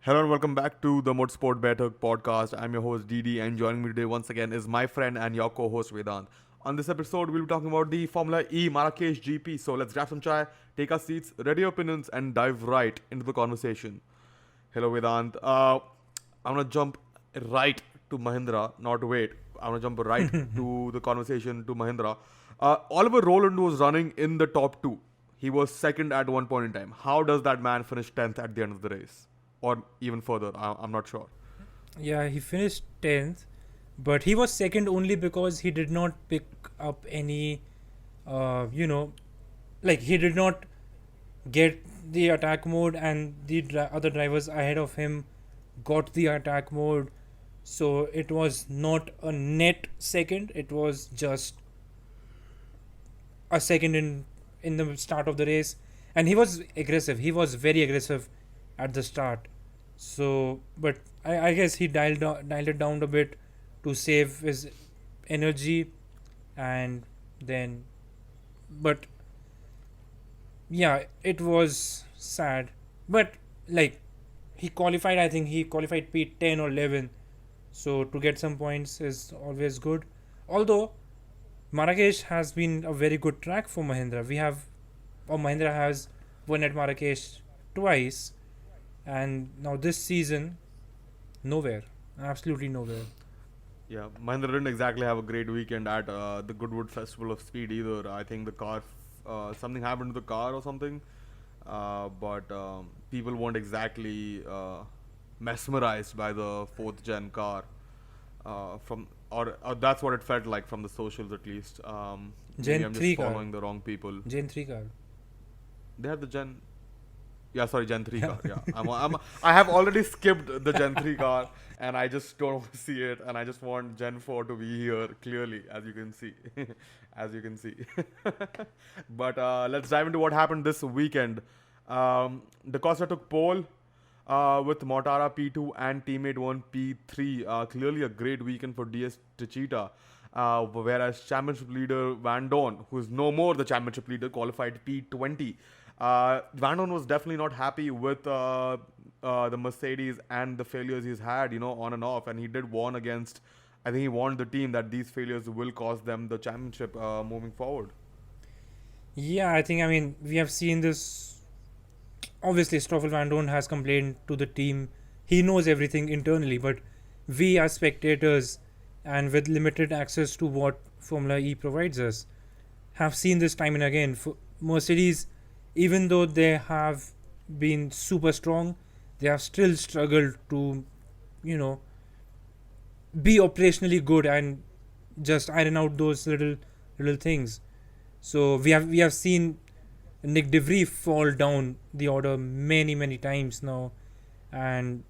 Hello and welcome back to the MSBaithak podcast. I'm your host Didi, and joining me today once again is my friend and your co-host Vedant. On this episode, we'll be talking about the Formula E Marrakesh GP. So let's grab some chai, take our seats, ready your opinions, and dive right into the conversation. Hello Vedant. I'm gonna jump right to Mahindra, not wait. I'm gonna jump right to the conversation to Mahindra. Oliver Rowland was running in the top two. He was second at one point in time. How does that man finish 10th at the end of the race? Or even further, I'm not sure. Yeah, he finished 10th, but he was second only because he did not pick up any, like he did not get the attack mode, and the other drivers ahead of him got the attack mode. So it was not a net second, it was just a second in the start of the race. And he was aggressive, he was very aggressive at the start. So, but I guess he dialed it down a bit to save his energy, and then, but yeah, it was sad. But like he qualified, I think he qualified P10 or 11, so to get some points is always good. Although Marrakesh has been a very good track for Mahindra. Mahindra has won at Marrakesh twice, and now this season, nowhere, absolutely nowhere. Yeah, Mahindra didn't exactly have a great weekend at the Goodwood Festival of Speed either. I think the car, something happened to the car or something, but people weren't exactly mesmerized by the fourth gen car. Or that's what it felt like from the socials at least. Maybe Gen I'm just 3 car. following the wrong people. Gen 3 car. They have the Gen. Yeah, sorry, Gen 3 car. Yeah, I have already skipped the Gen 3 car, and I just don't want to see it, and I just want Gen 4 to be here clearly, as you can see, as you can see. But let's dive into what happened this weekend. Da Costa took pole with Mortara P2 and teammate 1 P3. Clearly a great weekend for DS Techeetah. Whereas championship leader Van Dorn, who is no more the championship leader, qualified P20. Van Dorn was definitely not happy with the Mercedes and the failures he's had, on and off. And he did warn against, I think he warned the team that these failures will cost them the championship moving forward. Yeah, I mean, we have seen this. Obviously, Stoffel Van Dorn has complained to the team. He knows everything internally, but we as spectators and with limited access to what Formula E provides us have seen this time and again. Mercedes, even though they have been super strong, they have still struggled to, you know, be operationally good and just iron out those little things. So we have seen Nick DeVries fall down the order many times now, and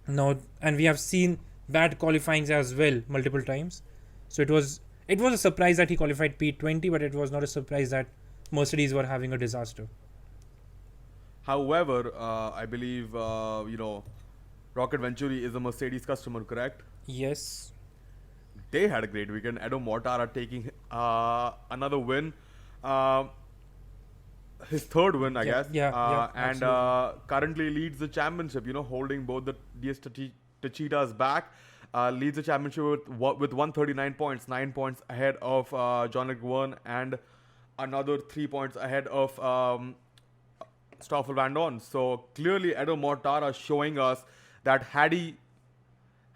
and we have seen bad qualifyings as well multiple times. So it was a surprise that he qualified P20, but it was not a surprise that Mercedes were having a disaster. However, I believe, Rocket Venturi is a Mercedes customer, correct? Yes. They had a great weekend. Edo Mortara taking another win. Uh, his third win, I guess. Yeah, And currently leads the championship, holding both the DS Techeetahs back. Leads the championship with 139 points, 9 points ahead of John Gwern, and another 3 points ahead of Stoffel Van Dorn. So clearly, Edo Mortara showing us that had he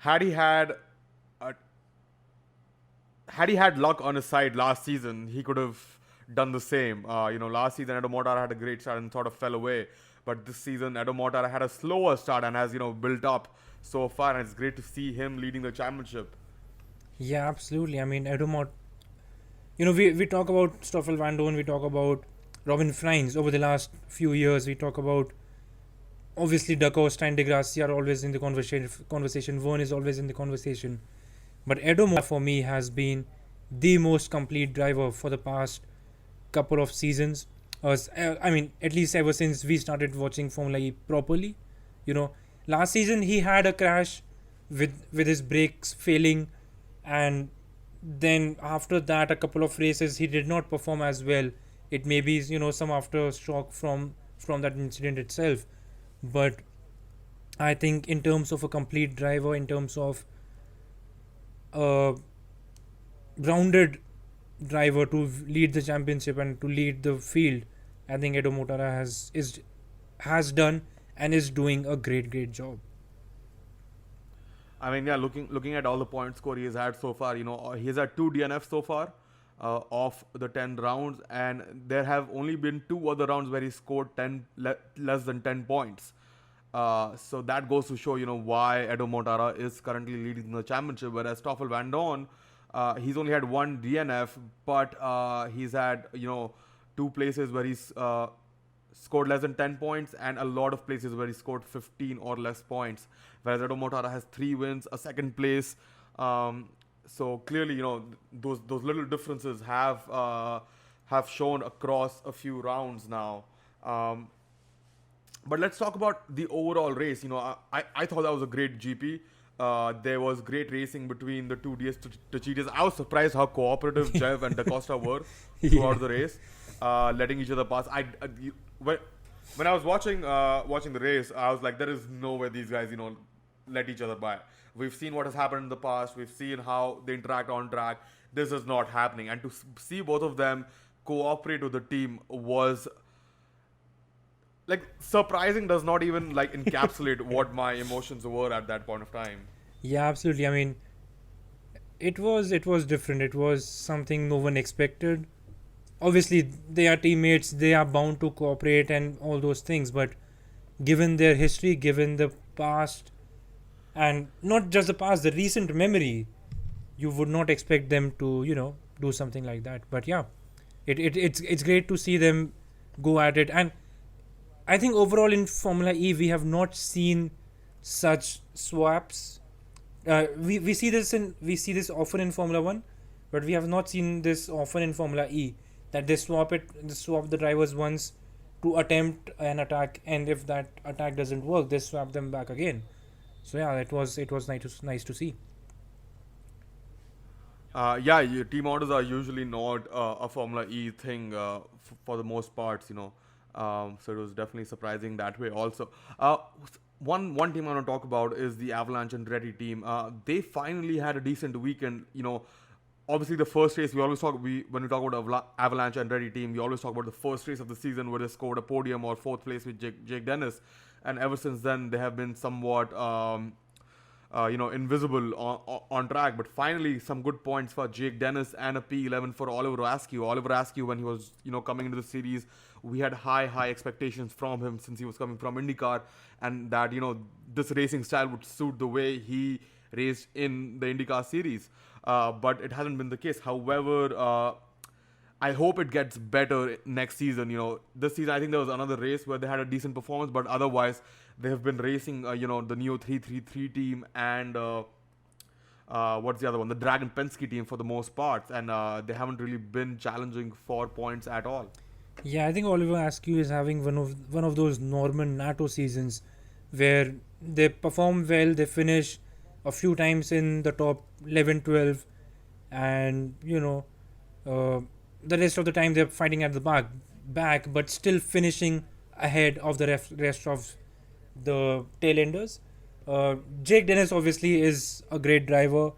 uh, had luck on his side last season, he could have done the same. Last season Edo Mortara had a great start and sort of fell away, but this season Edo Mortara had a slower start and has built up so far, and it's great to see him leading the championship. Yeah, absolutely. I mean, Edomot. We talk about Stoffel Van Dorn, we talk about Robin Freins over the last few years. We talk about obviously Da Costa and De Gracia are always in the conversation. Vern is always in the conversation. But Edomot for me has been the most complete driver for the past couple of seasons. I mean, at least ever since we started watching Formula E properly. Last season he had a crash with his brakes failing, and then after that a couple of races he did not perform as well. It may be some aftershock from that incident itself, but I think in terms of a complete driver, in terms of a rounded driver to lead the championship and to lead the field, I think Edo Mortara has done and is doing a great job. I mean, yeah, looking at all the point score he has had so far, he has had 2 DNFs so far of the 10 rounds, and there have only been 2 other rounds where he scored less than 10 points. So that goes to show, why Edo Mortara is currently leading the championship, whereas Stoffel Van Dorn, he's only had 1 DNF, but he's had, 2 places where he's scored less than 10 points, and a lot of places where he scored 15 or less points, whereas Edo Mortara has 3 wins, a second place. So clearly, those little differences have shown across a few rounds now. But let's talk about the overall race. I thought that was a great GP. There was great racing between the two Tachitas. I was surprised how cooperative Jeff and Da Costa were throughout the race, letting each other pass. When I was watching the race, I was like, there is no way these guys, let each other by. We've seen what has happened in the past. We've seen how they interact on track. This is not happening. And to see both of them cooperate with the team was like surprising. Does not even like encapsulate what my emotions were at that point of time. Yeah, absolutely. I mean, it was different. It was something no one expected. Obviously, they are teammates. They are bound to cooperate and all those things. But given their history, given the past, and not just the past, the recent memory, you would not expect them to, do something like that. But yeah, it's great to see them go at it. And I think overall in Formula E, we have not seen such swaps. We see this often in Formula One, but we have not seen this often in Formula E. That they swap the drivers once to attempt an attack, and if that attack doesn't work, they swap them back again. So yeah, it was nice to see. Yeah, team orders are usually not a Formula E thing for the most parts, so it was definitely surprising that way. Also, one team I want to talk about is the Avalanche and Andretti team. They finally had a decent weekend. Obviously the first race we always when we talk about Avalanche and Andretti team, we always talk about the first race of the season where they scored a podium or fourth place with Jake Dennis, and ever since then they have been somewhat invisible on track. But finally, some good points for Jake Dennis and a P11 for Oliver Askew. Oliver Askew, when he was coming into the series, we had high expectations from him since he was coming from IndyCar, and that this racing style would suit the way he raced in the IndyCar series. But it hasn't been the case. However, I hope it gets better next season. This season I think there was another race where they had a decent performance, but otherwise they have been racing, the Neo 333 team and what's the other one? The Dragon Penske team for the most part, and they haven't really been challenging for points at all. Yeah, I think Oliver Askew is having one of those Norman Nato seasons where they perform well, they finish a few times in the top 11, 12, and the rest of the time they're fighting at the back, but still finishing ahead of the rest of the tailenders. Jake Dennis obviously is a great driver,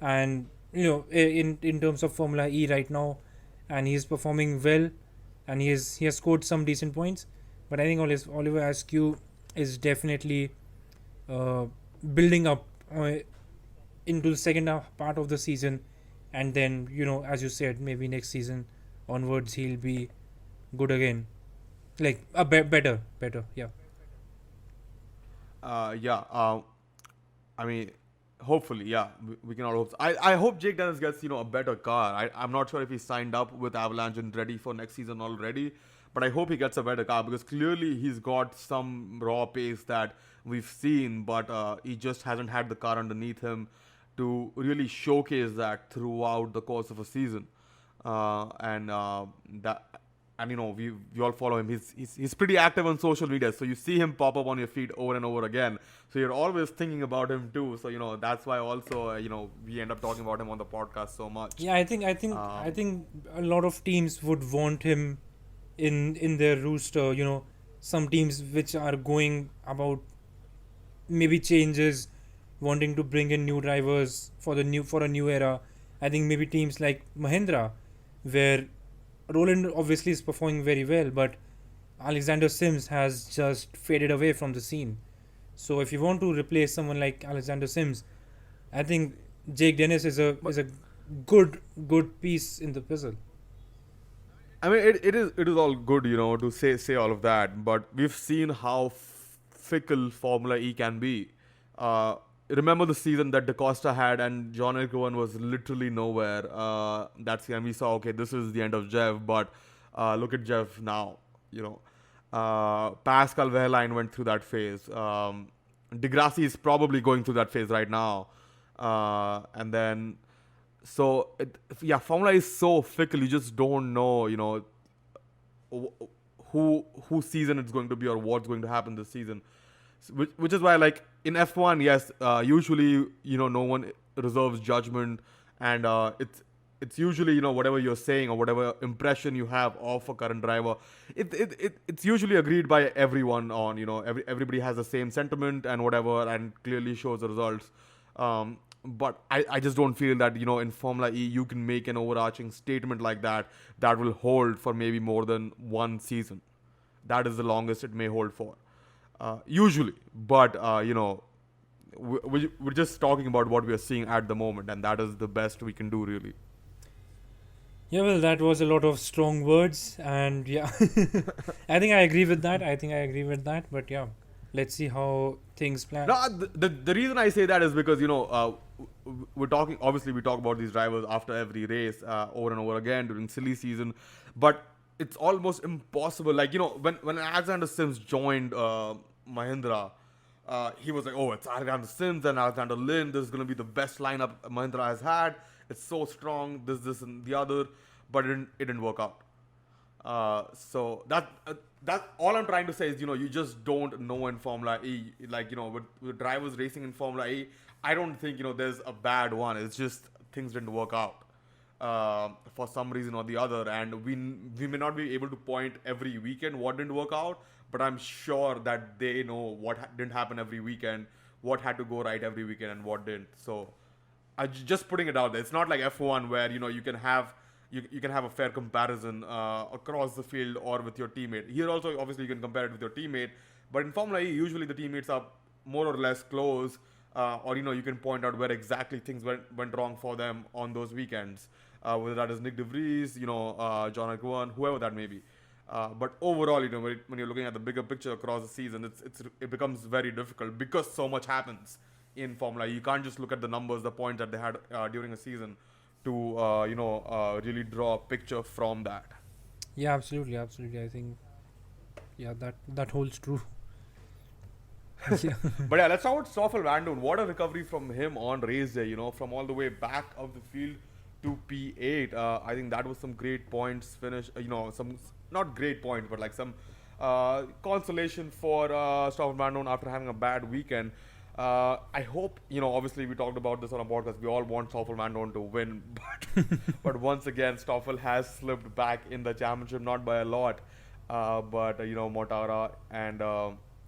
and in terms of Formula E right now, and he's performing well, and he has scored some decent points. But I think Oliver Askew is definitely building up into the second part of the season, and then as you said, maybe next season onwards he'll be good again, like a better, yeah. I mean, hopefully, yeah, we can all hope. I hope Jake Dennis gets a better car. I'm not sure if he signed up with Avalanche and ready for next season already, but I hope he gets a better car, because clearly he's got some raw pace that we've seen, but he just hasn't had the car underneath him to really showcase that throughout the course of a season. We all follow him. He's pretty active on social media, so you see him pop up on your feed over and over again. So you're always thinking about him too. So that's why also we end up talking about him on the podcast so much. Yeah, I think a lot of teams would want him in their rooster. Some teams which are going about maybe changes, wanting to bring in new drivers for a new era. I think maybe teams like Mahindra, where Roland obviously is performing very well, but Alexander Sims has just faded away from the scene. So if you want to replace someone like Alexander Sims, I think Jake Dennis But is a good piece in the puzzle. I mean, it is all good, to say all of that. But we've seen how fickle Formula E can be. Uh, Remember the season that Da Costa had, and John Owen was literally nowhere. That's and we saw, okay, this is the end of Jeff. But look at Jeff now. You know, Pascal Wehrlein went through that phase. Degrassi is probably going through that phase right now. And then so yeah, Formula is so fickle. You just don't know, whose season it's going to be or what's going to happen this season. Which is why, like in F1, yes, usually no one reserves judgment, and it's usually whatever you're saying or whatever impression you have of a current driver, it's usually agreed by everyone on everybody has the same sentiment and whatever, and clearly shows the results. But I just don't feel that in Formula E you can make an overarching statement like that will hold for maybe more than one season. That is the longest it may hold for, usually. But we're just talking about what we are seeing at the moment, and that is the best we can do, really. Yeah, well, that was a lot of strong words, and yeah, I think I agree with that. But yeah, let's see how things plan. No, the reason I say that is because we're talking. Obviously, we talk about these drivers after every race, over and over again during silly season, but it's almost impossible. Like when Alexander Sims joined Mahindra, he was like, "Oh, it's Alexander Sims and Alexander Lynn. This is going to be the best lineup Mahindra has had. It's so strong. This, and the other." But it didn't work out. So that all I'm trying to say is you just don't know in Formula E. Like with drivers racing in Formula E, I don't think there's a bad one. It's just things didn't work out for some reason or the other, and we may not be able to point every weekend what didn't work out, but I'm sure that they know what didn't happen every weekend, what had to go right every weekend, and what didn't. So just putting it out there. It's not like F1 where you can have you can have a fair comparison across the field or with your teammate. Here also, obviously, you can compare it with your teammate, but in Formula E, usually the teammates are more or less close, or you can point out where exactly things went wrong for them on those weekends, whether that is Nick De Vries, John Owen, whoever that may be. But overall, when you're looking at the bigger picture across the season, it becomes very difficult because so much happens in Formula E. You can't just look at the numbers, the points that they had during a season to really draw a picture from that. Yeah, absolutely. I think that holds true. Yeah. But yeah, let's talk about Stoffel Vandoorne. What a recovery from him on race day, from all the way back of the field to P8. I think that was some great points finish, some not great points, but like some consolation for Stoffel Vandoorne after having a bad weekend. I hope, obviously we talked about this on a podcast. We all want Stoffel Vandoorne to win, but once again, Stoffel has slipped back in the championship, not by a lot. But Mortara and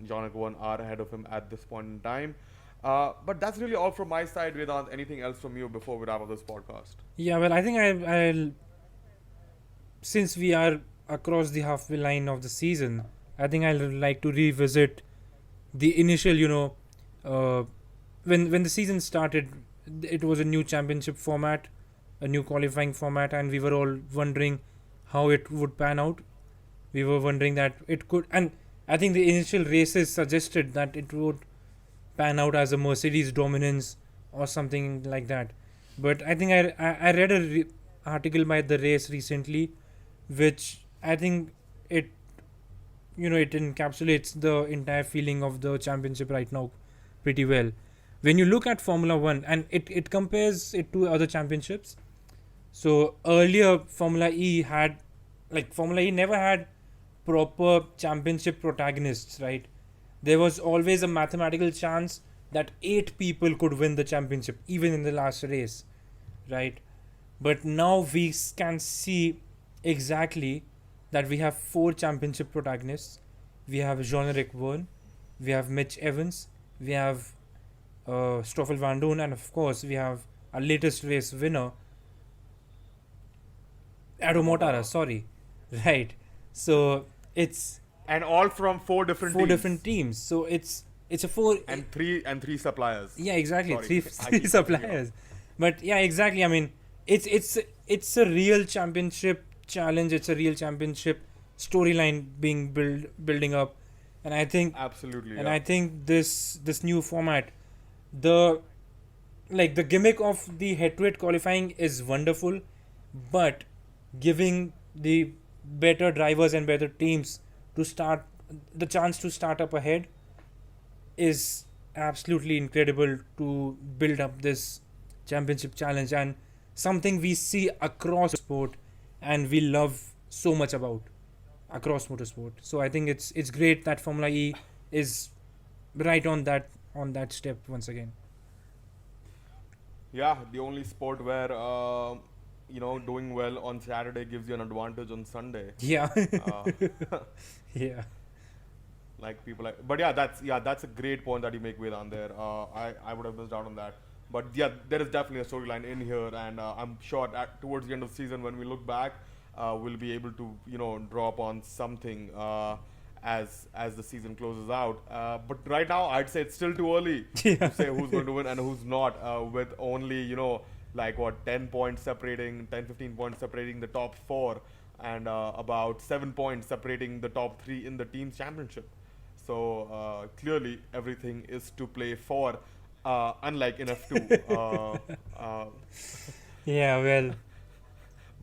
John Owen are ahead of him at this point in time. But that's really all from my side. Vedant, anything else from you before we wrap up this podcast? Yeah, well, I think I'll since we are across the halfway line of the season, I think I'll like to revisit the initial, when the season started, it was a new championship format, a new qualifying format, and we were all wondering how it would pan out. We were wondering that it could, and I think the initial races suggested that it would pan out as a Mercedes dominance or something like that. But I think I read a article by the race recently, which I think it it encapsulates the entire feeling of the championship right now pretty well. When you look at Formula One, and it compares it to other championships. So earlier Formula E never had proper championship protagonists, right? There was always a mathematical chance that 8 people could win the championship, even in the last race, right? But now we can see exactly that we have 4 championship protagonists. We have Jean-Eric Vergne, we have Mitch Evans, we have Stoffel Van Doorn, and of course we have our latest race winner, Ado Mortara. Sorry, right. So it's And all from four different four teams. different teams. So it's a four. And three suppliers. Yeah, exactly. Sorry, Three, I three keep cutting you suppliers. But yeah, exactly. I mean, it's a real championship challenge. It's a real championship storyline being building up, and I think Absolutely. and Yeah. I think this new format, the the gimmick of the head-to-head qualifying is wonderful, but giving the better drivers and better teams to start the chance to start up ahead is absolutely incredible to build up this championship challenge, and something we see across sport and we love so much about across motorsport. So I think it's great that Formula E is right on that step once again. Yeah, the only sport where doing well on Saturday gives you an advantage on Sunday. Yeah. Uh, Yeah. like people like, but that's a great point that you make, Vedant. There, I would have missed out on that. But yeah, there is definitely a storyline in here, and I'm sure towards the end of the season, when we look back, we'll be able to draw upon something as the season closes out. But right now, I'd say it's still too early Yeah. to say who's going to win and who's not. With only like what 10 points separating, 10-15 points separating the top four, and about 7 points separating the top three in the team's championship. So clearly, everything is to play for. Unlike in F2, Yeah, well,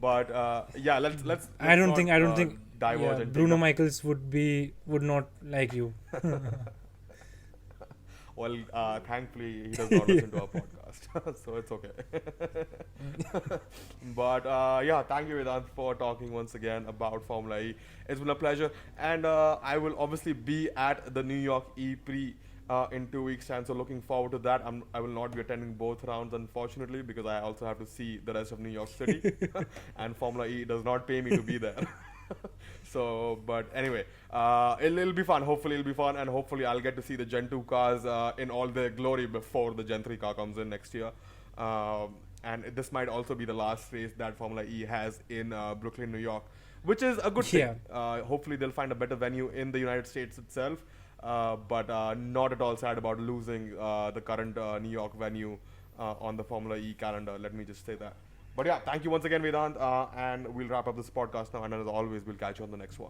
but yeah, let's I don't not, think diverge yeah, and take Bruno up. Michaels would not like you. Well, thankfully he does not listen to our podcast, so it's okay. But yeah, thank you, Vedant, for talking once again about Formula E. It's been a pleasure, and I will obviously be at the New York EPrix in 2 weeks' time. So looking forward to that. I will not be attending both rounds, unfortunately, because I also have to see the rest of New York City, and Formula E does not pay me to be there. So, but anyway, it'll be fun. Hopefully, it'll be fun, and hopefully, I'll get to see the Gen 2 cars in all their glory before the Gen 3 car comes in next year. And this might also be the last race that Formula E has in Brooklyn, New York, which is a good Yeah. thing. Hopefully, they'll find a better venue in the United States itself. But not at all sad about losing the current New York venue on the Formula E calendar. Let me just say that. But yeah, thank you once again, Vedant, and we'll wrap up this podcast now. And as always, we'll catch you on the next one.